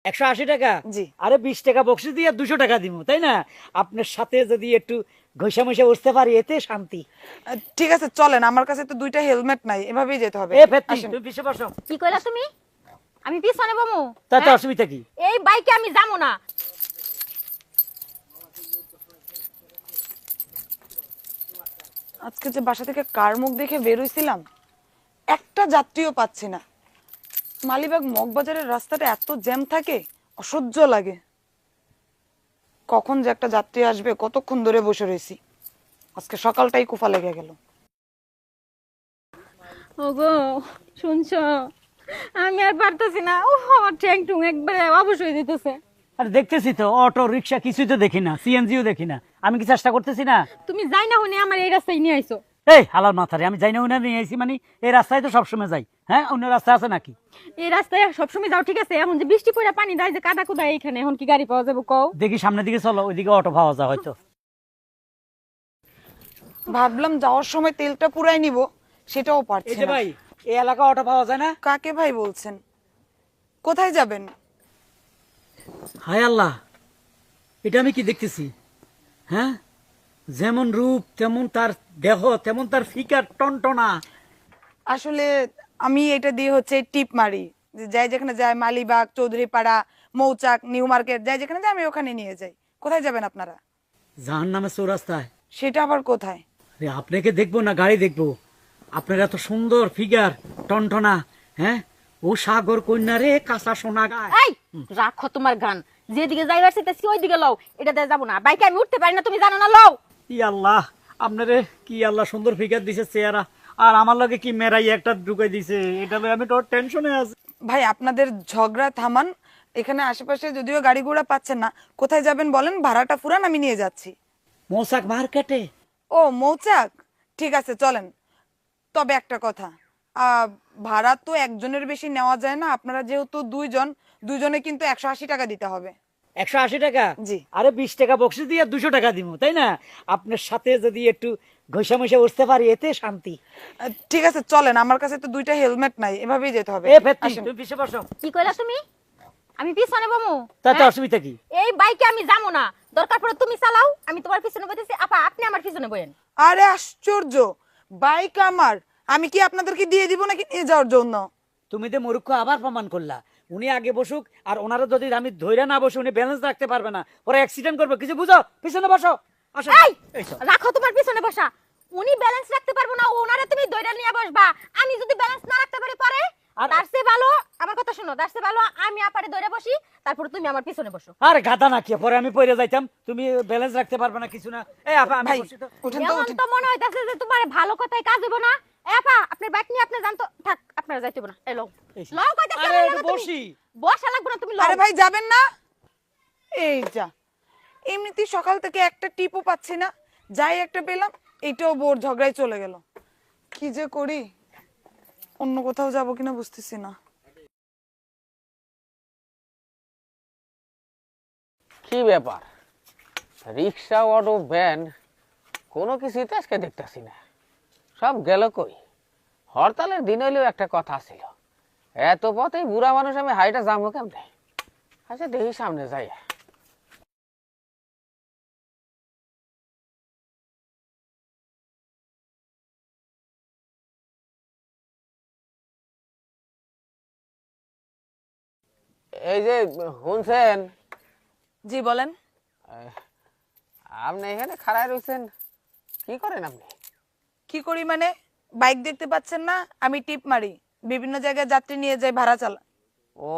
180 টাকা? জি। আরে 20 টাকা বকশিস দিয়ে 200 টাকা দিব, তাই না? আপনার সাথে যদি একটু ঘষা মশা উঠতে পারি এতে শান্তি। ঠিক আছে চলেন, আমার কাছে তো দুইটা হেলমেট নাই, এভাবেই যেতে হবে। এ ফেত্তি, আসেন। তুমি পিছে বসো। কি কইলা তুমি? আমি পিছনে বমু? তাতে হ্যাঁ? অসুবিধা কি? এই বাইকে আমি যাবো না। আজকে যে বাসা থেকে কার মুখ দেখে বের হইছিলাম, একটা যাত্রীও পাচ্ছি না। মালিবাগ মগবাজারের রাস্তাটা এত জ্যাম থাকে, অসহ্য লাগে। কখন যে একটা যাত্রী আসবে, কতক্ষণ ধরে বসে রয়েছি। আজকে সকালটাই কুফা লেগে গেল। ওগো শুনছো? আমি আর পারতেছি না। ও আমার ট্যাং টুং একবারে অবশ্যই দিতেছে। আরে দেখতেছি তো, অটো রিক্সা কিছুই তো দেখি না, সিএনজিও দেখি না। আমি কি চেষ্টা করতেছি না? তুমি যাই না হইনি আমার এই রাস্তায় নিয়ে আইছো। এই হালার মাথারে, আমি যাই না উনি নিয়ে আইছি মানে এই রাস্তায় তো সবসময় যাই। হ্যাঁ, অন্য রাস্তা আছে নাকি? এই রাস্তায় সবসময় যাও ঠিক আছে, এখন যে বৃষ্টি পড়ে পানি দেয় যে কাদা কুদা এইখানে, এখন কি গাড়ি পাওয়া যাবে কও? দেখি সামনের দিকে চলো, ওইদিকে অটো পাওয়া যায় হয়তো। ভাবলাম যাওয়ার সময় তেলটা পুরাই নিব, সেটাও এই পারছি যে না। ভাই, এই এলাকা অটো পাওয়া যায় না? কাকে ভাই বলছেন? কোথায় যাবেন? হায় আল্লাহ, এটা আমি কি দেখতেছি? হ্যাঁ, যেমন রূপ তেমন তার দেহ, তেমন তার ফিকার টনটনা। আসলে আমি এটা দিয়ে হচ্ছে টিপ মারি, যে যাই যেখানে যায়, মালিবাগ, চৌধুরীপাড়া, মৌচাক, নিউ মার্কেট, যাই যেখানে যায় আমি ওখানে নিয়ে যাই। কোথায় যাবেন আপনারা? জাহান নামে চৌরাস্তায়। সেটা আবার কোথায়? আরে আপনাকে দেখবো না গাড়ি দেখবো? আপনার এত সুন্দর ফিগার টনটনা, হ্যাঁ, ও সাগর কন্যা রে, কাঁচা সোনা গায়। এই রাখো তোমার গান, যেদিকে যাইবার চাইতেছি ওইদিকে লও। এটা দিয়ে যাবো না, বাইকে আমি উঠতে পারি না, তুমি জানো না, লও। কি আল্লাহ, আপনারে কি আল্লাহ সুন্দর ফিগার দিছে চেহারা, আর আমার লগে কি মেরাই একটা ঢুকাই দিছে, এটা লগে আমি তো টেনশনে আছি। ভাই আপনাদের ঝগড়া থামান, এখানে আশেপাশে যদিও গাড়ি ঘোড়া পাচ্ছেন না, কোথায় যাবেন বলেন, ভাড়াটা ফুরান, আমি নিয়ে যাচ্ছি। মৌসাক মার্কেটে। ও মৌচাক, ঠিক আছে চলেন। তবে একটা কথা, ভাড়া তো একজনের বেশি নেওয়া যায় না, আপনারা যেহেতু দুইজন, দুইজনে কিন্তু 180 টাকা দিতে হবে। 180 টাকা? জি। আরে 20 টাকা বকশিস দিয়ে 200 টাকা দিব, তাই না? আপনার সাথে যদি একটু ঘষা মশা উঠতে পারি এতে শান্তি। ঠিক আছে চলেন, আমার কাছে তো দুইটা হেলমেট নাই, এভাবেই যেতে হবে। এ ফেত্তি, আসেন। তুমি পিছে বসো। কি কইলা তুমি? আমি পিছনে বমু? তাতে হ্যাঁ? অসুবিধা কি? এই বাইকে আমি যাবো না, দরকার পড়ে তুমি চালাও, আমি তোমার পিছনে বসেছি। আপা আপনি আমার পিছনে বসেন। আরে আশ্চর্য, বাইক আমার, আমি কি আপনাদেরকে দিয়ে দিব নাকি নিয়ে যাওয়ার জন্য? তুমি তো মূর্খ আবার প্রমাণ করলা। উনি আগে বসুক, আর ওনারা যদি আমি ধৈর্য না বসে, উনি ব্যালেন্স রাখতে পারবে না, পরে অ্যাক্সিডেন্ট করবে। কিছু বুঝো? পিছনে বসো। আসো। এই এই চল। রাখো তোমার পিছনে বসা। উনি ব্যালেন্স রাখতে পারবো না, ওনারে তুমি দইরা নিয়ে বসবা। আমি যদি ব্যালেন্স না রাখতে পারি পরে, আর- তার চেয়ে ভালো, আমার কথা শুনো, তার চেয়ে ভালো আমি আপারে দইরা বসি, তারপর তুমি আমার পিছনে বসো। আরে গাদা না কি, পরে আমি পড়ে যাইতাম, তুমি ব্যালেন্স রাখতে পারবে না, কিছু না। এই আপা, আমি ভাই বসি তো। উঠেন তো, এমন উঠেন। তো মনে হইতাছে যে তোমার ভালো কথাই কাজ হইব না। এ আপা আপনার বাইক নিয়ে আপনি জানতো, থাক আপনারা যাইতে হবে না। এই লও এই যে। লও কইতাছি। আরে একটু বসি। বসা লাগবে না, তুমি লও। আরে ভাই যাবেন না? এই যা, এমনিতেই সকাল থেকে একটা টিপও পাচ্ছি না, যাই একটা পেলাম এইটাও বোর ঝগড়ায় চলে গেল। কি যে করি, অন্য কোথাও যাব কিনা বুঝতেছি না। কি ব্যাপার, রিক্সা, অটো, ভ্যান কোনো কিছুই তো আজকে দেখতেছি না, সব গেল কই? হরতালের দিন হইলেও একটা কথা ছিল, এত পথে বুড়া মানুষ আমি হাইটা যাবো কেমনে? আচ্ছা দেখি সামনে যাই। এই যে শুনছেন, জি বলেন। আপনি এখানে খাড়ায় রয়েছেন, কি করেন আপনি? কি করি মানে? বাইক দেখতে পাচ্ছেন না, আমি টিপ মারি, বিভিন্ন জায়গায় যাত্রী নিয়ে যাই, ভাড়া চালা। ও,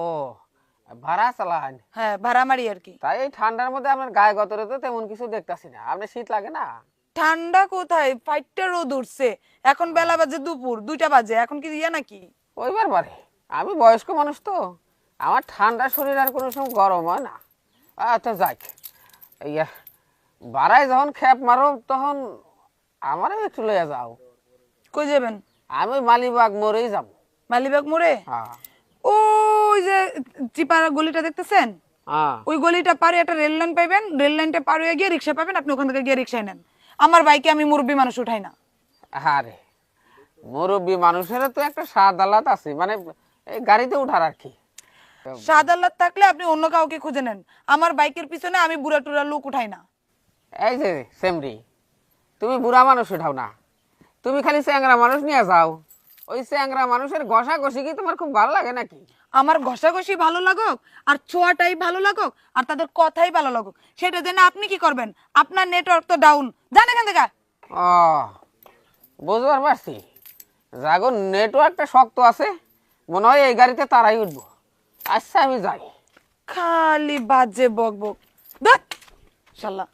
ভাড়া চালান? হ্যাঁ ভাড়া মারি আর কি। তাই এই ঠান্ডার মধ্যে আপনার গায়ে গতরে তো তেমন কিছু দেখতাছি না, আপনার শীত লাগে না? ঠান্ডা কোথায়, 5টা রোদ উঠছে, এখন বেলা বাজে দুপুর 2টা বাজে, এখন কি ইয়া নাকি? ওইবার বারে আমি বয়স্ক মানুষ তো, আমার ঠান্ডা শরীর আর কোনো সময় গরম হয় না। আচ্ছা যাক, ইয়া বাড়ায় যখন খ্যাপ মারো তখন আমারও একটু লইয়া যাও। কই যাবেন? আমি মালিবাগ মোড়েই যাব। মালিবাগ মোড়ে? হ্যাঁ ওই যে চিপারা গলিটা দেখতেছেন, হ্যাঁ। ওই গলিটা পারে একটা রেল লাইন পাইবেন, রেল লাইনটা পার হয়ে গিয়ে রিক্সা পাবেন, আপনি ওখান থেকে গিয়ে রিক্সায় নেন। আমার বাইকে আমি মুরব্বী মানুষ উঠাই না। আরে মুরব্বী মানুষের তো একটা স্বাদ আলাদা আছে, মানে এই গাড়িতে উঠার আর কি। স্বাদ আহ্লাদ থাকলে আপনি অন্য কাউকে খুঁজে নেন, আমার বাইকের পিছনে আমি বুড়া টুরা লোক উঠাই না। এই যে সেমরি, তুমি বুড়া মানুষ উঠাও না, তুমি খালি চ্যাংরা মানুষ নিয়ে যাও। ওই চ্যাংরা মানুষের ঘষা ঘষি কি তোমার খুব ভালো লাগে নাকি? আমার ঘষাঘষি ভালো লাগুক আর ছোঁয়াটাই ভালো লাগুক আর তাদের কথাই ভালো লাগুক, সেটা জেনে আপনি কি করবেন? আপনার নেটওয়ার্ক তো ডাউন, জান এখান থেকে। ও, বুঝবার পারছি, জাগো নেটওয়ার্কটা শক্ত আছে, মনে হয় এই গাড়িতে তারাই উঠবো। আচ্ছা আমি যাই। খালি বাজে বক বক, শালা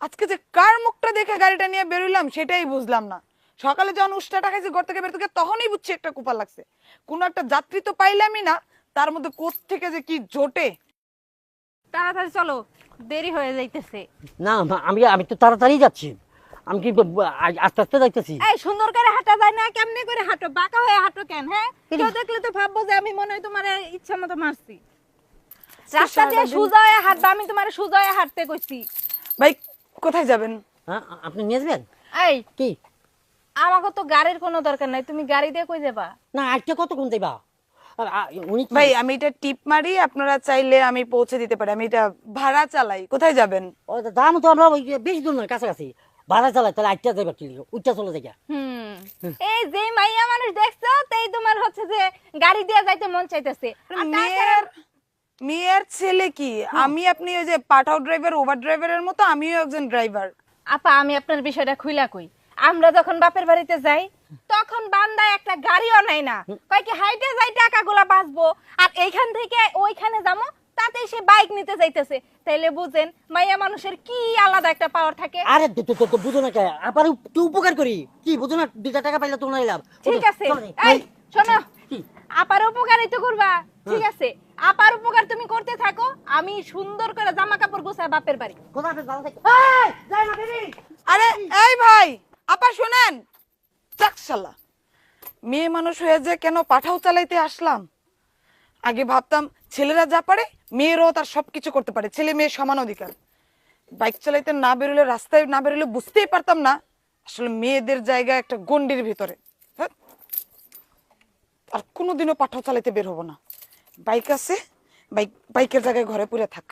আজকে যে কার মুখটা দেখে গাড়িটা নিয়ে বেরোলাম সেটাই বুঝলাম না। সকালে যখন উষ্টাটা খাইছি ঘর থেকে বের থেকে তখনই বুঝছি একটা কুপা লাগছে। কোন একটা যাত্রী তো পাইলামই না, তার মধ্যে কোথ থেকে যে কি জোটে। তাড়াতাড়ি চলো, দেরি হয়ে যাইতেছে। না আমি আমি তো তাড়াতাড়ি যাচ্ছি, আমি কি আস্তে আস্তে যাইতেছি। এই সুন্দর করে হাঁটা যায় না? কেমনে করে হাঁটো? বাঁকা হয়ে হাঁটো কেন? হ্যাঁ, কেউ দেখলে তো ভাববো যে আমি মনে হয় তোমার ইচ্ছা মতো মারছি। রাস্তা দিয়ে সোজা হয়ে হাঁটবা, আমি তোমার সোজা হয়ে হাঁটতে কইছি। ভাই কোথায় যাবেন? হ্যাঁ আপনি নিয়ে যাবেন? এই কি আমাকে তো গাড়ির কোনো দরকার নাই, তুমি গাড়ি দিয়ে কই যাবা? না আজকে কতক্ষণ যাইবা? উনি ভাই আমি এটা টিপ মারি, আপনারা চাইলে আমি পৌঁছে দিতে পারি, আমি এটা ভাড়া চালাই। কোথায় যাবেন? দাম তো আমরা বেশি দূর নয়, কাছাকাছি। ভাড়া চালাই তাহলে আটটা যাইবা, কি উচ্চা চলে যাইবা। এই যে মাইয়া মানুষ দেখছো তাই তোমার হচ্ছে যে গাড়ি দিয়ে যাইতে মন চাইতেছে। আর তাছাড়া- মেয়ের ছেলে কি আমি? আপনি ওই যে পাঠাও ড্রাইভার, ওভার ড্রাইভারের মতো আমিও একজন ড্রাইভার। আপা আমি আপনার বিষয়টা খুইলা কই, আমরা যখন বাপের বাড়িতে যাই তখন বান্দা একটা গাড়িও নাই না, কয় কি হাইটে যাই টাকাগুলা বাঁচবো, আর এইখান থেকে ওইখানে যাবো তাতে সে বাইক নিতে যাইতেছে। তাইলে বুঝেন মাইয়া মানুষের কি আলাদা একটা পাওয়ার থাকে। আরে তো বুঝো না কে, আবার একটু উপকার করি, কি বুঝো না? 2 টাকা পাইলে তো নাই লাভ। ঠিক আছে এই শোনো, আপার উপকারই তো করবা, ঠিক আছে? আপার উপকার তুমি করতে থাকো, আমি সুন্দর করে জামা কাপড় গোছায় বাপের বাড়ি। আরে এই ভাই আপা শুনেন, শালা মেয়ে মানুষ হয়ে যে কেন পাঠাও চালাইতে আসলাম। আগে ভাবতাম ছেলেরা যা পারে মেয়েরাও তার সবকিছু করতে পারে, ছেলে মেয়ে সমান অধিকার। বাইক চালাইতে না বেরোলে, রাস্তায় না বেরোলে বুঝতেই পারতাম না আসলে মেয়েদের জায়গা একটা গন্ডির ভিতরে। হ্যাঁ, আর কোনোদিনও পাঠাও চালাইতে বের হবো না। বাইক আছে, বাইকের জায়গায় ঘরে পড়ে থাক।